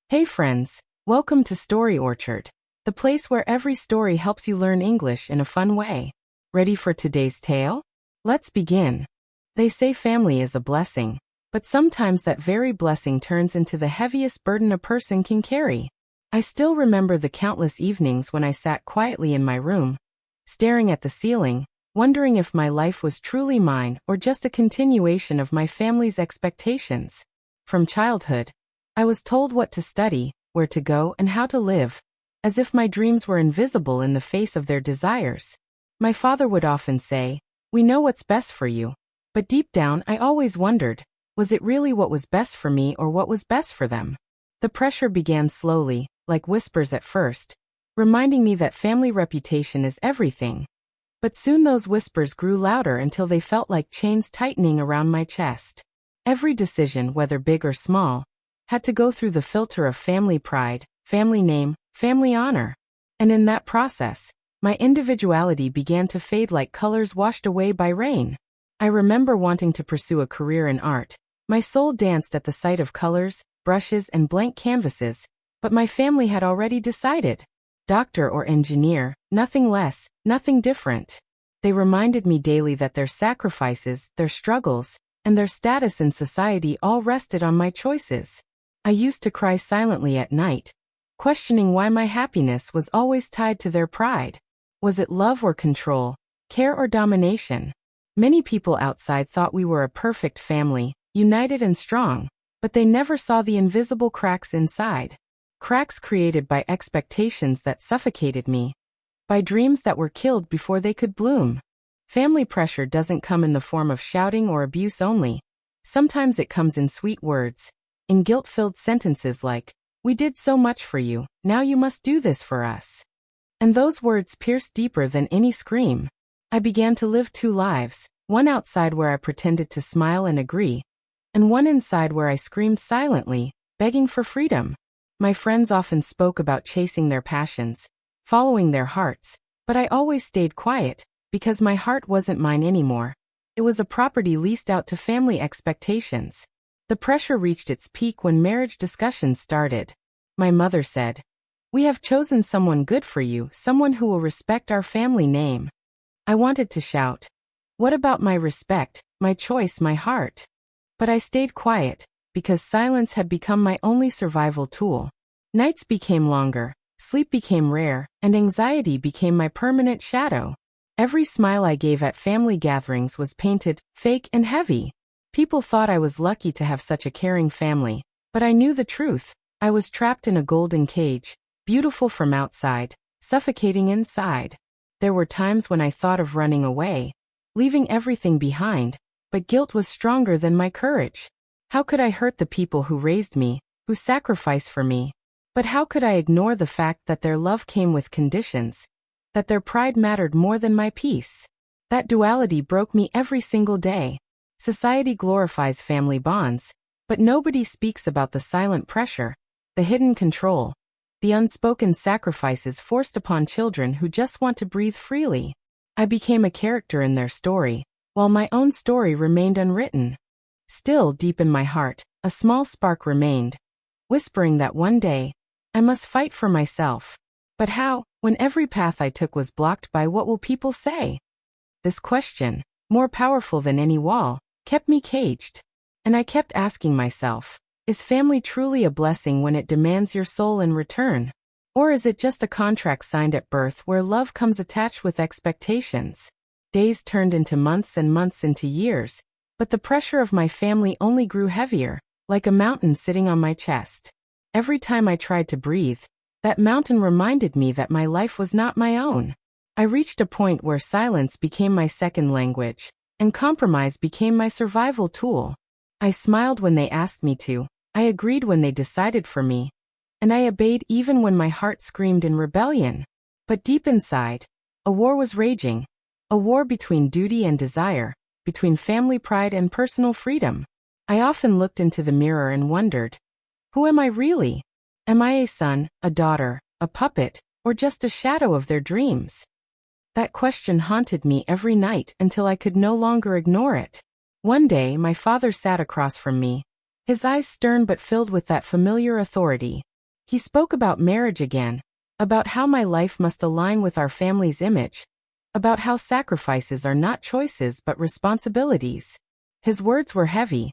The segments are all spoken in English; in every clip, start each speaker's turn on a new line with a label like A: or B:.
A: Hey friends, welcome to Story Orchard, the place where every story helps you learn English in a fun way. Ready for today's tale? Let's begin. They say family is a blessing, but sometimes that very blessing turns into the heaviest burden a person can carry. I still remember the countless evenings when I sat quietly in my room, staring at the ceiling, wondering if my life was truly mine or just a continuation of my family's expectations. From childhood, I was told what to study, where to go, and how to live, as if my dreams were invisible in the face of their desires. My father would often say, "We know what's best for you." But deep down, I always wondered, was it really what was best for me or what was best for them? The pressure began slowly, like whispers at first, reminding me that family reputation is everything. But soon those whispers grew louder until they felt like chains tightening around my chest. Every decision, whether big or small, had to go through the filter of family pride, family name, family honor. And in that process, my individuality began to fade like colors washed away by rain. I remember wanting to pursue a career in art. My soul danced at the sight of colors, brushes, and blank canvases, but my family had already decided. Doctor or engineer, nothing less, nothing different. They reminded me daily that their sacrifices, their struggles, and their status in society all rested on my choices. I used to cry silently at night, questioning why my happiness was always tied to their pride. Was it love or control, care or domination? Many people outside thought we were a perfect family, united and strong, but they never saw the invisible cracks inside. Cracks created by expectations that suffocated me, by dreams that were killed before they could bloom. Family pressure doesn't come in the form of shouting or abuse only. Sometimes it comes in sweet words, in guilt-filled sentences like, "We did so much for you, now you must do this for us." And those words pierced deeper than any scream. I began to live two lives, one outside where I pretended to smile and agree, and one inside where I screamed silently, begging for freedom. My friends often spoke about chasing their passions, following their hearts, but I always stayed quiet, because my heart wasn't mine anymore. It was a property leased out to family expectations. The pressure reached its peak when marriage discussions started. My mother said, "We have chosen someone good for you, someone who will respect our family name." I wanted to shout, "What about my respect, my choice, my heart?" But I stayed quiet, because silence had become my only survival tool. Nights became longer, sleep became rare, and anxiety became my permanent shadow. Every smile I gave at family gatherings was painted, fake, and heavy. People thought I was lucky to have such a caring family, but I knew the truth. I was trapped in a golden cage, beautiful from outside, suffocating inside. There were times when I thought of running away, leaving everything behind, but guilt was stronger than my courage. How could I hurt the people who raised me, who sacrificed for me? But how could I ignore the fact that their love came with conditions, that their pride mattered more than my peace? That duality broke me every single day. Society glorifies family bonds, but nobody speaks about the silent pressure, the hidden control, the unspoken sacrifices forced upon children who just want to breathe freely. I became a character in their story, while my own story remained unwritten. Still, deep in my heart, a small spark remained, whispering that one day, I must fight for myself. But how, when every path I took was blocked by "what will people say?" This question, more powerful than any wall, kept me caged. And I kept asking myself, is family truly a blessing when it demands your soul in return? Or is it just a contract signed at birth where love comes attached with expectations? Days turned into months and months into years, but the pressure of my family only grew heavier, like a mountain sitting on my chest. Every time I tried to breathe, that mountain reminded me that my life was not my own. I reached a point where silence became my second language, and compromise became my survival tool. I smiled when they asked me to, I agreed when they decided for me, and I obeyed even when my heart screamed in rebellion. But deep inside, a war was raging, a war between duty and desire, between family pride and personal freedom. I often looked into the mirror and wondered, who am I really? Am I a son, a daughter, a puppet, or just a shadow of their dreams? That question haunted me every night until I could no longer ignore it. One day, my father sat across from me, his eyes stern but filled with that familiar authority. He spoke about marriage again, about how my life must align with our family's image, about how sacrifices are not choices but responsibilities. His words were heavy,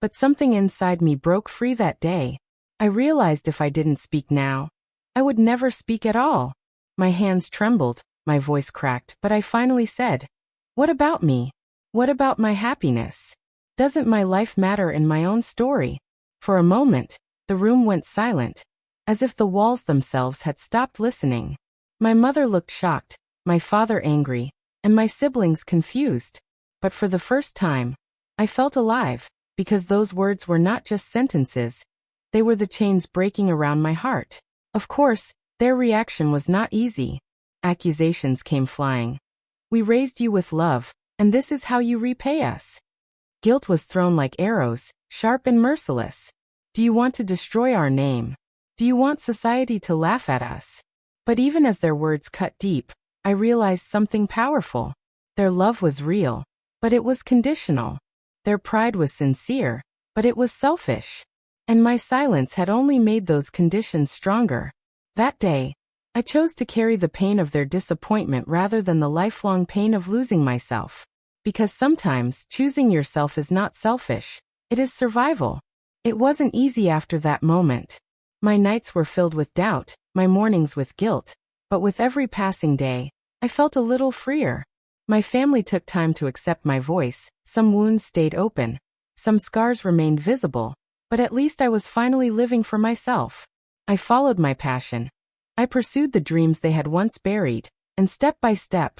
A: but something inside me broke free that day. I realized if I didn't speak now, I would never speak at all. My hands trembled, my voice cracked, but I finally said, "What about me? What about my happiness? Doesn't my life matter in my own story?" For a moment, the room went silent, as if the walls themselves had stopped listening. My mother looked shocked, my father angry, and my siblings confused. But for the first time, I felt alive, because those words were not just sentences. They were the chains breaking around my heart. Of course, their reaction was not easy. Accusations came flying. "We raised you with love, and this is how you repay us." Guilt was thrown like arrows, sharp and merciless. "Do you want to destroy our name? Do you want society to laugh at us?" But even as their words cut deep, I realized something powerful. Their love was real, but it was conditional. Their pride was sincere, but it was selfish. And my silence had only made those conditions stronger. That day, I chose to carry the pain of their disappointment rather than the lifelong pain of losing myself. Because sometimes choosing yourself is not selfish, it is survival. It wasn't easy after that moment. My nights were filled with doubt, my mornings with guilt, but with every passing day, I felt a little freer. My family took time to accept my voice, some wounds stayed open, some scars remained visible, but at least I was finally living for myself. I followed my passion. I pursued the dreams they had once buried, and step by step,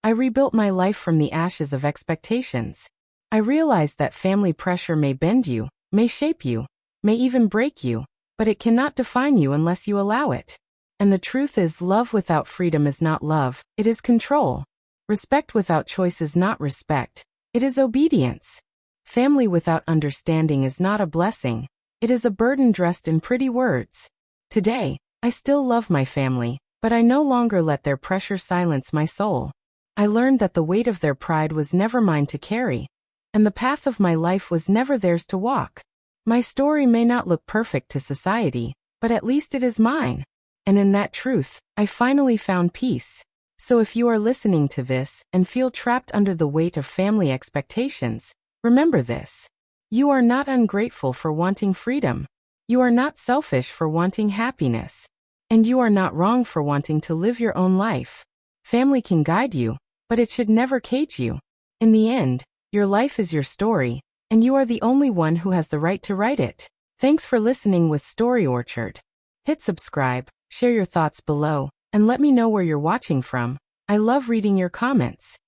A: I rebuilt my life from the ashes of expectations. I realized that family pressure may bend you, may shape you, may even break you, but it cannot define you unless you allow it. And the truth is, love without freedom is not love, it is control. Respect without choice is not respect, it is obedience. Family without understanding is not a blessing, it is a burden dressed in pretty words. Today, I still love my family, but I no longer let their pressure silence my soul. I learned that the weight of their pride was never mine to carry, and the path of my life was never theirs to walk. My story may not look perfect to society, but at least it is mine. And in that truth, I finally found peace. So if you are listening to this and feel trapped under the weight of family expectations, remember this. You are not ungrateful for wanting freedom. You are not selfish for wanting happiness. And you are not wrong for wanting to live your own life. Family can guide you, but it should never cage you. In the end, your life is your story, and you are the only one who has the right to write it. Thanks for listening with Story Orchard. Hit subscribe, share your thoughts below, and let me know where you're watching from. I love reading your comments.